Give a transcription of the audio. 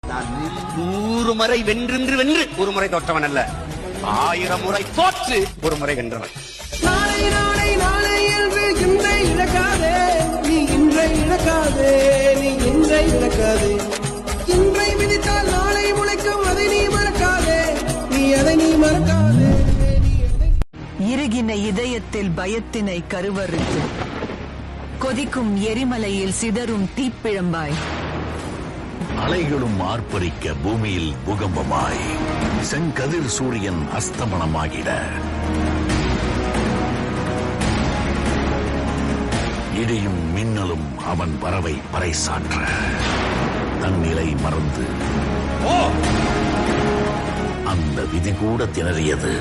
நான் 100 முறை வென்று ஒரு முறை தோற்றவன் அல்ல, 1000 முறை தோற்று ஒரு முறை வென்றவன். நாளை நாளை நாளை என்று இன்றை இழக்காதே, நீ இன்றை இழக்காதே, நீ இன்றை இழக்காதே. இன்றை விதித்தால் நாளை முளைக்கும், அதை நீ மறக்காதே, நீ அதை நீ மறக்காதே. இறுகின இதயத்தில் பயத்தினை கருவறுத்து கொதிக்கும் எரிமலையில் சிதறும் தீப்பிழம்பாய், அலைகளும் ஆர்ப்பரிக்க பூமியில் பூகம்பமாய், செங்கதிர் சூரியன் அஸ்தமனமாகிட, இடியும் மின்னலும் அவன் வரவை பறைசாற்ற, தன்னிலை மறந்து அந்த விதி கூட திணறியது.